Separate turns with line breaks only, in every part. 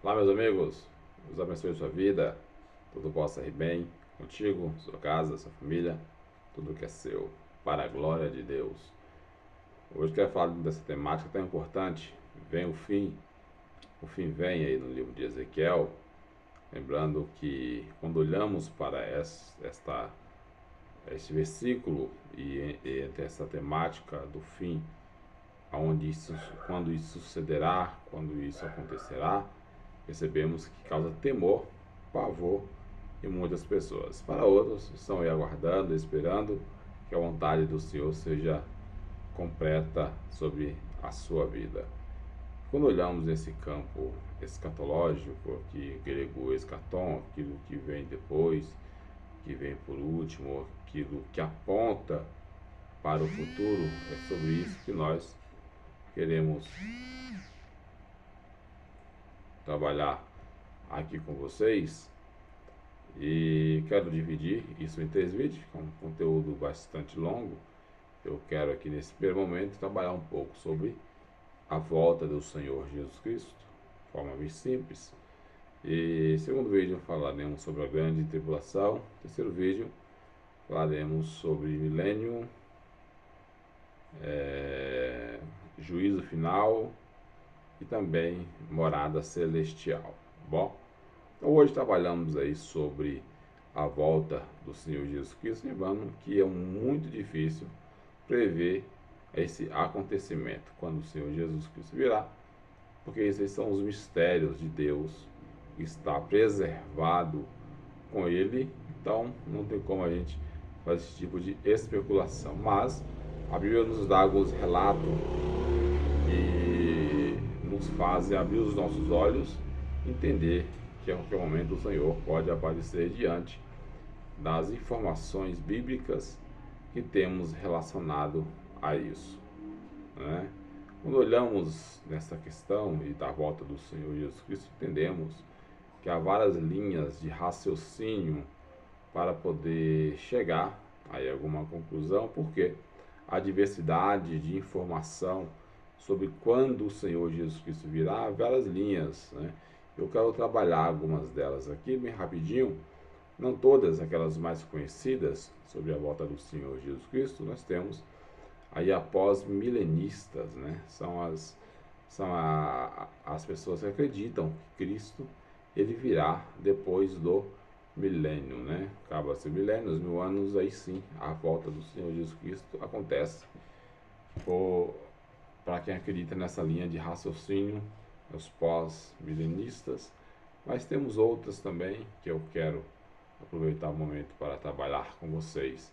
Olá, meus amigos, Deus abençoe a sua vida, tudo possa ir bem contigo, sua casa, sua família, tudo que é seu, para a glória de Deus. Hoje quero falar dessa temática tão importante, vem o fim vem aí no livro de Ezequiel, lembrando que quando olhamos para este versículo e entre essa temática do fim, quando isso sucederá, quando isso acontecerá, percebemos que causa temor, pavor em muitas pessoas. Para outros, estão aí aguardando, esperando que a vontade do Senhor seja completa sobre a sua vida. Quando olhamos nesse campo escatológico, que grego escatom, aquilo que vem depois, que vem por último, aquilo que aponta para o futuro, é sobre isso que nós queremos trabalhar aqui com vocês. E quero dividir isso em 3 vídeos, com um conteúdo bastante longo. Eu quero aqui nesse primeiro momento trabalhar um pouco sobre a volta do Senhor Jesus Cristo, de forma bem simples. E segundo vídeo falaremos sobre a grande tribulação. Terceiro vídeo falaremos sobre milênio, juízo final e também morada celestial. Bom, então hoje trabalhamos aí sobre a volta do Senhor Jesus Cristo, lembrando que é muito difícil prever esse acontecimento, quando o Senhor Jesus Cristo virá, porque esses são os mistérios de Deus, que está preservado com Ele, então não tem como a gente fazer esse tipo de especulação, mas a Bíblia nos dá alguns relatos que nos fazem abrir os nossos olhos, entender que a qualquer momento o Senhor pode aparecer diante das informações bíblicas que temos relacionado a isso, né? Quando olhamos nessa questão e da volta do Senhor Jesus Cristo, entendemos que há várias linhas de raciocínio para poder chegar a alguma conclusão, porque a diversidade de informação sobre quando o Senhor Jesus Cristo virá, há várias linhas, né? Eu quero trabalhar algumas delas aqui bem rapidinho, não todas aquelas mais conhecidas sobre a volta do Senhor Jesus Cristo. Nós temos aí a pós-milenistas, né? As pessoas que acreditam que Cristo ele virá depois do milênio, né? Acaba-se o milênio, os 1000 anos, aí sim a volta do Senhor Jesus Cristo acontece. Para quem acredita nessa linha de raciocínio, os pós-milenistas, mas temos outras também que eu quero aproveitar o momento para trabalhar com vocês.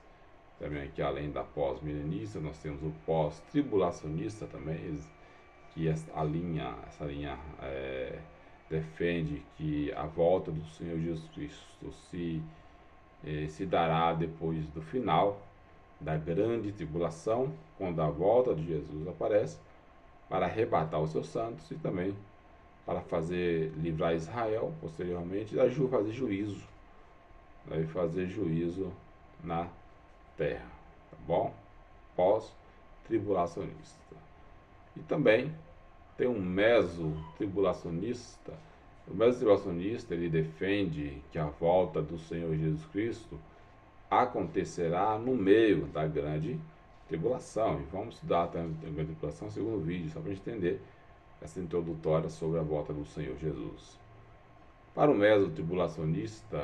Também aqui, além da pós-milenista, nós temos o pós-tribulacionista também, que essa linha defende que a volta do Senhor Jesus Cristo se dará depois do final da grande tribulação, quando a volta de Jesus aparece, para arrebatar os seus santos e também para fazer livrar Israel, posteriormente, fazer juízo na terra, tá bom? Pós-tribulacionista. E também tem um meso-tribulacionista. O meso-tribulacionista, ele defende que a volta do Senhor Jesus Cristo acontecerá no meio da grande tribulação. E vamos estudar a grande tribulação, segundo vídeo, só para a gente entender essa introdutória sobre a volta do Senhor Jesus. Para o meso-tribulacionista,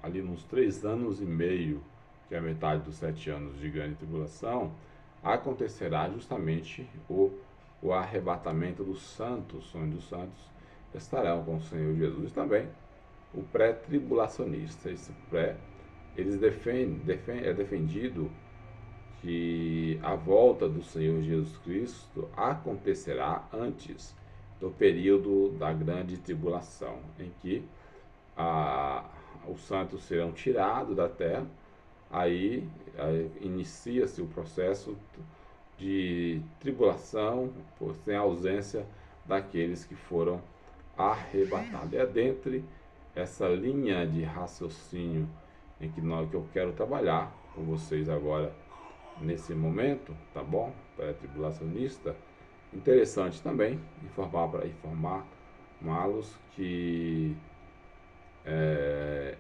ali nos 3 anos e meio, que é a metade dos 7 anos de grande tribulação, acontecerá justamente o arrebatamento dos santos, onde os santos estarão com o Senhor Jesus. E também o pré-tribulacionista. Esse pré, é defendido que a volta do Senhor Jesus Cristo acontecerá antes do período da grande tribulação, em que os santos serão tirados da terra. Aí inicia-se o processo de tribulação, por sem ausência daqueles que foram arrebatados. É dentre essa linha de raciocínio que eu quero trabalhar com vocês agora nesse momento, tá bom? Pré-tribulacionista. Interessante também informar informá-los que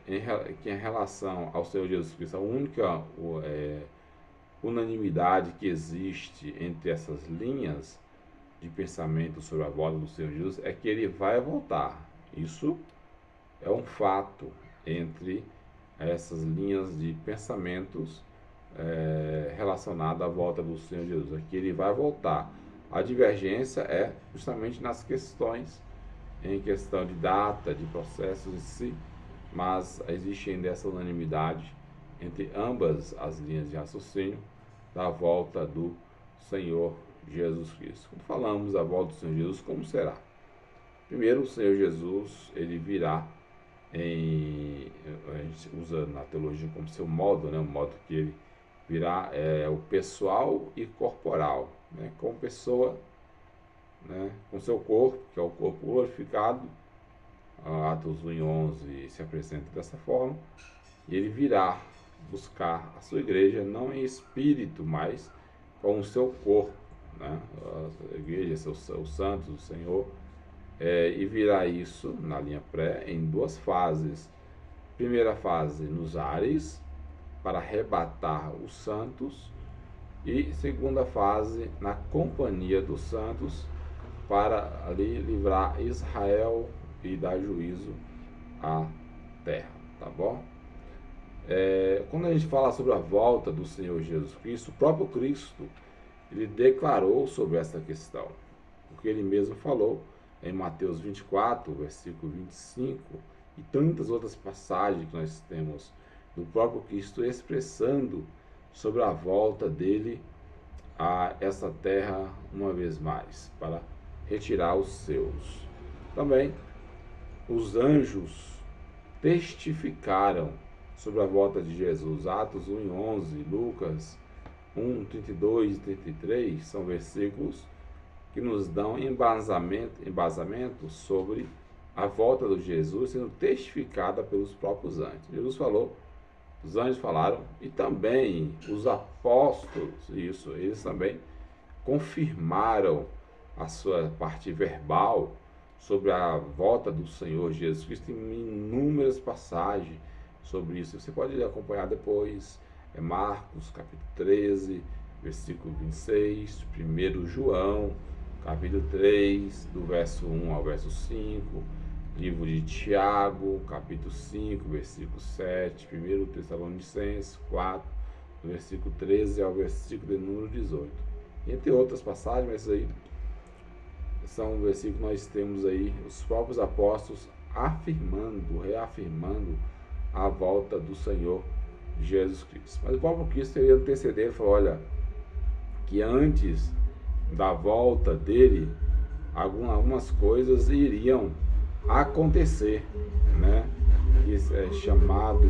em relação ao Senhor Jesus Cristo, a única unanimidade que existe entre essas linhas de pensamento sobre a volta do Senhor Jesus é que ele vai voltar. Isso é um fato entre essas linhas de pensamentos relacionadas à volta do Senhor Jesus. É que ele vai voltar. A divergência é justamente nas questões, em questão de data, de processos em si, mas existe ainda essa unanimidade entre ambas as linhas de raciocínio da volta do Senhor Jesus Cristo. Quando falamos da volta do Senhor Jesus, como será? Primeiro, o Senhor Jesus, ele virá a gente usa na teologia como seu modo, né? O modo que ele virá é o pessoal e corporal, né? Como pessoa, né? Com seu corpo, que é o corpo glorificado. Atos 1 e 11 se apresenta dessa forma, e ele virá buscar a sua igreja não em espírito, mas com o seu corpo, né? A igreja, os santos, o Senhor, e virá isso na linha pré em duas fases. Primeira fase nos ares, para arrebatar os santos, e segunda fase na companhia dos santos, para ali livrar Israel e dar juízo à terra, tá bom? Quando a gente fala sobre a volta do Senhor Jesus Cristo, o próprio Cristo, ele declarou sobre essa questão, porque ele mesmo falou em Mateus 24, versículo 25, e tantas outras passagens que nós temos do próprio Cristo expressando sobre a volta dele a essa terra uma vez mais, para retirar os seus. Também os anjos testificaram sobre a volta de Jesus. Atos 1 e 11, Lucas 1, 32 e 33 são versículos que nos dão embasamento sobre a volta de Jesus sendo testificada pelos próprios anjos. Jesus falou, os anjos falaram, e também os apóstolos, eles também confirmaram a sua parte verbal sobre a volta do Senhor Jesus Cristo em inúmeras passagens sobre isso. Você pode acompanhar depois, Marcos capítulo 13, versículo 26, 1 João capítulo 3, do verso 1 ao verso 5, livro de Tiago, capítulo 5, versículo 7, 1 Tessalonicenses 4, do versículo 13 ao versículo de número 18. Entre outras passagens, mas aí são versículos que nós temos aí os próprios apóstolos reafirmando a volta do Senhor Jesus Cristo. Mas o próprio Cristo teria antecedido e falou, olha, que antes da volta dele, algumas coisas iriam acontecer, né? Isso é chamado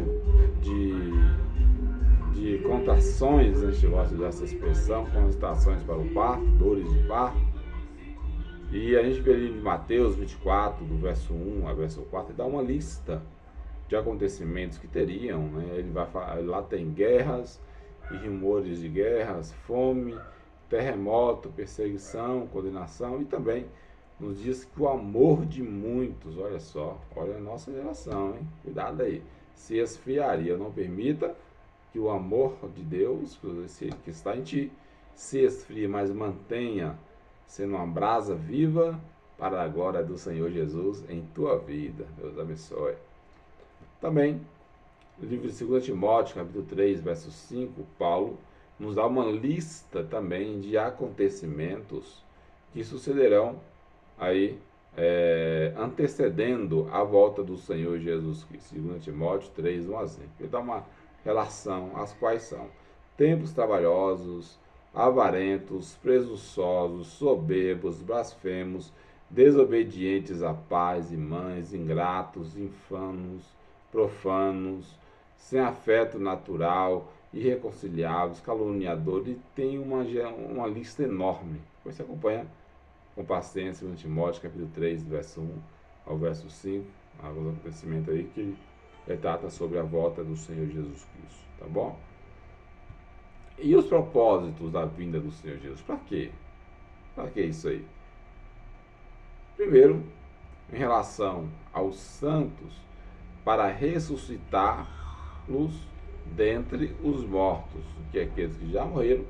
de contrações, a gente gosta dessa expressão, contrações para o parto, dores de parto. E a gente vê ali em Mateus 24, do verso 1 ao verso 4, ele dá uma lista de acontecimentos que teriam, né? Ele vai falar, lá tem guerras e rumores de guerras, fome, terremoto, perseguição, condenação, e também nos diz que o amor de muitos, olha só, olha a nossa geração, hein? Cuidado aí, se esfriaria. Não permita que o amor de Deus, que está em ti, se esfrie, mas mantenha sendo uma brasa viva para a glória do Senhor Jesus em tua vida. Deus abençoe. Também, no livro de 2 Timóteo, capítulo 3, verso 5, Paulo nos dá uma lista também de acontecimentos que sucederão aí, antecedendo a volta do Senhor Jesus Cristo. 2 Timóteo 3, 1 a 5. Ele dá uma relação, as quais são tempos trabalhosos, avarentos, presunçosos, soberbos, blasfemos, desobedientes a pais e mães, ingratos, infames, profanos, sem afeto natural, irreconciliáveis, caluniadores, e tem uma lista enorme. Depois você acompanha com paciência no Timóteo, capítulo 3, verso 1 ao verso 5, alguns acontecimentos aí que trata sobre a volta do Senhor Jesus Cristo, tá bom? E os propósitos da vinda do Senhor Jesus? Para quê? Para que isso aí? Primeiro, em relação aos santos para ressuscitá-los dentre os mortos, que é aqueles que já morreram.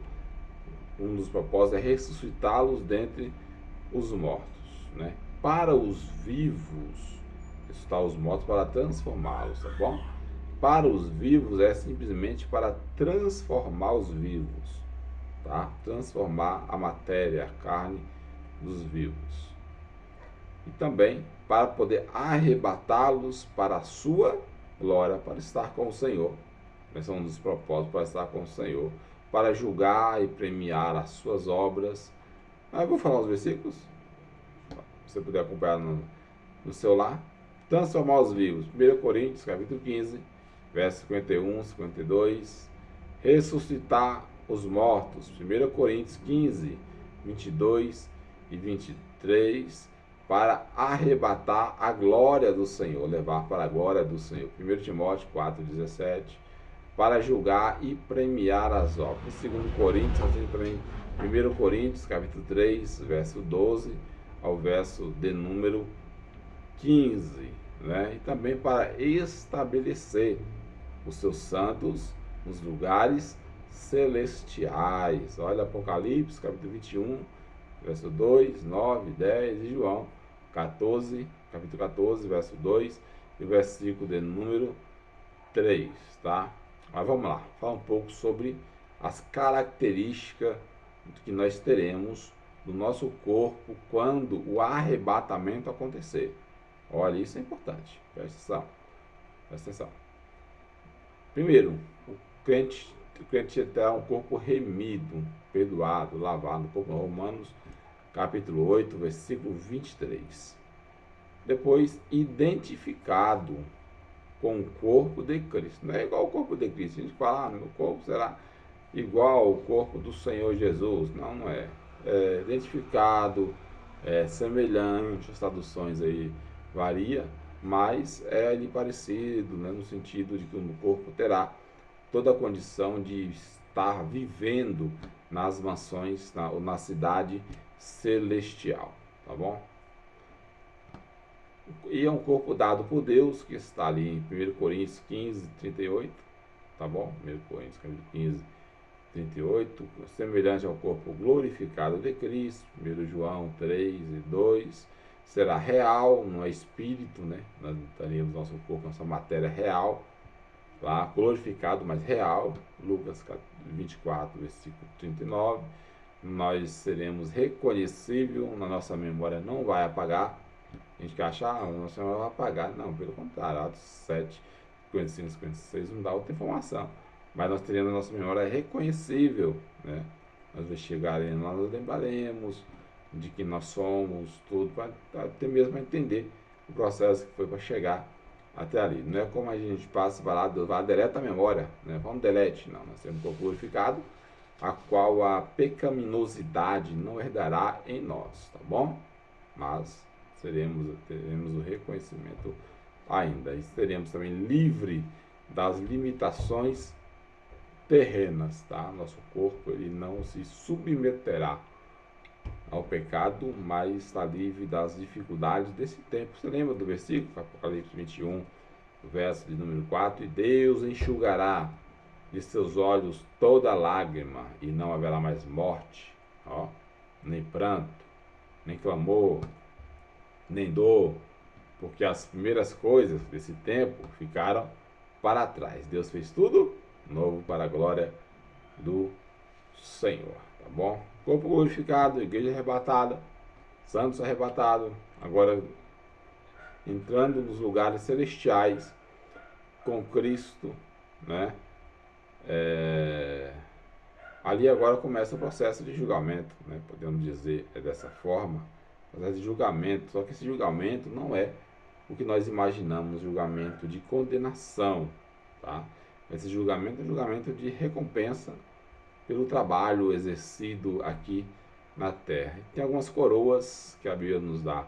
Um dos propósitos é ressuscitá-los dentre os mortos, né? Para os vivos, ressuscitar os mortos para transformá-los, tá bom? Para os vivos é simplesmente para transformar os vivos, tá? Transformar a matéria, a carne dos vivos. E também para poder arrebatá-los para a sua glória, para estar com o Senhor. Esse é um dos propósitos, para estar com o Senhor, para julgar e premiar as suas obras. Eu vou falar os versículos, se você puder acompanhar no celular. Transformar os vivos. 1 Coríntios, capítulo 15, versos 51, 52. Ressuscitar os mortos. 1 Coríntios 15, 22 e 23. Para arrebatar a glória do Senhor, levar para a glória do Senhor. 1 Timóteo 4, 17. Para julgar e premiar as obras. 2 Coríntios, assim também, 1 Coríntios, capítulo 3, verso 12 ao verso de número 15, né? E também para estabelecer os seus santos nos lugares celestiais. Olha Apocalipse, capítulo 21, verso 2, 9, 10 e João 14, capítulo 14, verso 2 e versículo de número 3, tá? Mas vamos lá, falar um pouco sobre as características que nós teremos do nosso corpo quando o arrebatamento acontecer. Olha, isso é importante, presta atenção. Primeiro, o crente terá um corpo remido, perdoado, lavado, como Romanos capítulo 8, versículo 23. Depois, identificado com o corpo de Cristo. Não é igual ao corpo de Cristo. A gente fala, meu corpo será igual ao corpo do Senhor Jesus. Não, não é. É identificado, é semelhante, as traduções aí varia, mas é ali parecido, né, no sentido de que o corpo terá toda a condição de estar vivendo nas mansões, na cidade celestial, tá bom? E é um corpo dado por Deus, que está ali em 1 Coríntios 15, 38, tá bom? 1 Coríntios 15, 38, semelhante ao corpo glorificado de Cristo. 1 João 3 e 2, será real, não é espírito, né? Nós teremos nosso corpo, nossa matéria real, lá, glorificado, mas real. Lucas 24, versículo 39, nós seremos reconhecível, na nossa memória não vai apagar. A gente quer achar, a nossa memória vai apagar. Não, pelo contrário, Atos 7, 55, 56 não dá outra informação. Mas nós teremos a nossa memória reconhecível, né? Nós chegaremos lá, nós lembraremos de que nós somos, tudo, para até mesmo entender o processo que foi para chegar até ali. Não é como a gente passa e vai lá, deleta a memória, né? Vamos delete. Não, nós temos um corpo glorificado, a qual a pecaminosidade não herdará em nós, tá bom? Mas teremos o reconhecimento ainda. E seremos também livre das limitações terrenas, tá? Nosso corpo, ele não se submeterá ao pecado, mas está livre das dificuldades desse tempo. Você lembra do versículo, Apocalipse 21, verso de número 4? E Deus enxugará de seus olhos toda lágrima, e não haverá mais morte, ó, nem pranto, nem clamor, nem dor, porque as primeiras coisas desse tempo ficaram para trás. Deus fez tudo novo para a glória do Senhor, tá bom? Corpo glorificado, igreja arrebatada, santos arrebatados, agora entrando nos lugares celestiais com Cristo, né? Ali agora começa o processo de julgamento, né? Podemos dizer dessa forma, processo de julgamento. Só que esse julgamento não é o que nós imaginamos, julgamento de condenação, tá? Esse julgamento é um julgamento de recompensa pelo trabalho exercido aqui na terra. Tem algumas coroas que a Bíblia nos dá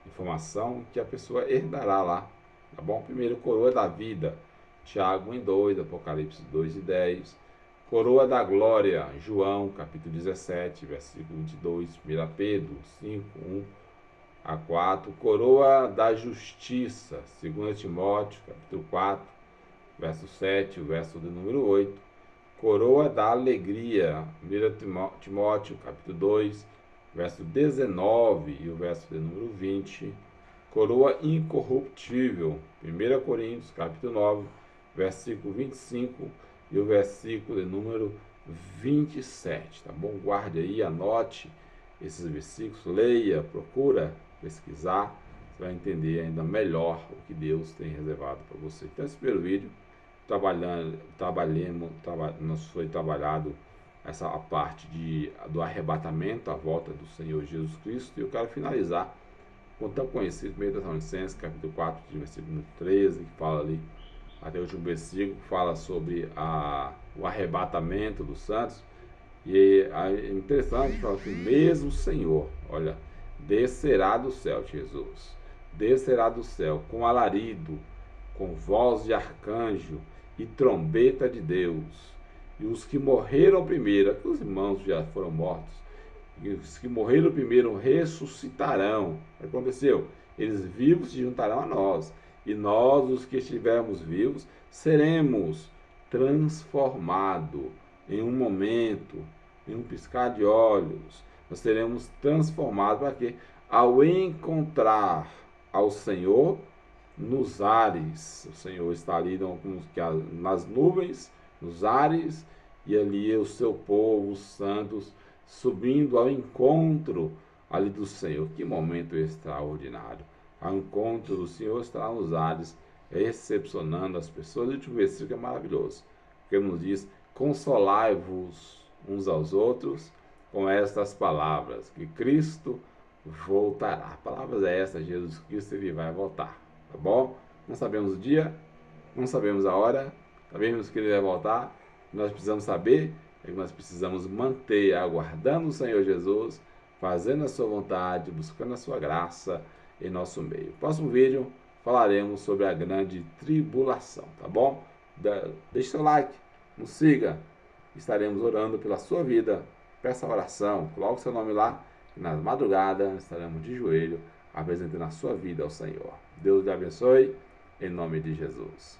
informação que a pessoa herdará lá, tá bom? Primeiro, coroa da vida, Tiago 1:2, Apocalipse 2:10. Coroa da glória, João capítulo 17, versículo 22, 1 Pedro 5:1 a 4, coroa da justiça, 2 Timóteo, capítulo 4, verso 7, o verso de número 8, coroa da alegria, 1 Timóteo, capítulo 2, verso 19 e o verso de número 20, coroa incorruptível, 1 Coríntios, capítulo 9, versículo 25 e o versículo de número 27, tá bom? Guarde aí, anote esses versículos, leia, procura pesquisar, você vai entender ainda melhor o que Deus tem reservado para você. Então, esse primeiro vídeo, nós foi trabalhado essa a parte do arrebatamento, a volta do Senhor Jesus Cristo, e eu quero finalizar com o tão conhecido 1 Tessalonicenses, capítulo 4, versículo 13, que fala ali, até o último versículo, fala sobre o arrebatamento dos santos. E é interessante, fala que o mesmo Senhor, olha, descerá do céu, Jesus, descerá do céu com alarido, com voz de arcanjo e trombeta de Deus. E os que morreram primeiro, aqui os irmãos já foram mortos, e os que morreram primeiro ressuscitarão. O que aconteceu? Eles vivos se juntarão a nós, e nós, os que estivermos vivos, seremos transformados em um momento, em um piscar de olhos. Nós seremos transformados para quê? Ao encontrar ao Senhor nos ares. O Senhor está ali nas nuvens, nos ares, e ali o seu povo, os santos, subindo ao encontro ali do Senhor. Que momento extraordinário! Ao encontro do Senhor estará nos ares, recepcionando as pessoas. E o último versículo é maravilhoso, porque nos diz: consolai-vos uns aos outros com estas palavras, que Cristo voltará. Palavras é essa, Jesus Cristo, ele vai voltar, tá bom? Não sabemos o dia, não sabemos a hora, sabemos que ele vai voltar. Nós precisamos saber é que nós precisamos manter, aguardando o Senhor Jesus, fazendo a sua vontade, buscando a sua graça em nosso meio. Próximo vídeo falaremos sobre a grande tribulação, tá bom? Deixe seu like, nos siga, estaremos orando pela sua vida. Peça a oração, coloque seu nome lá, e na madrugada estaremos de joelho apresentando a sua vida ao Senhor. Deus te abençoe, em nome de Jesus.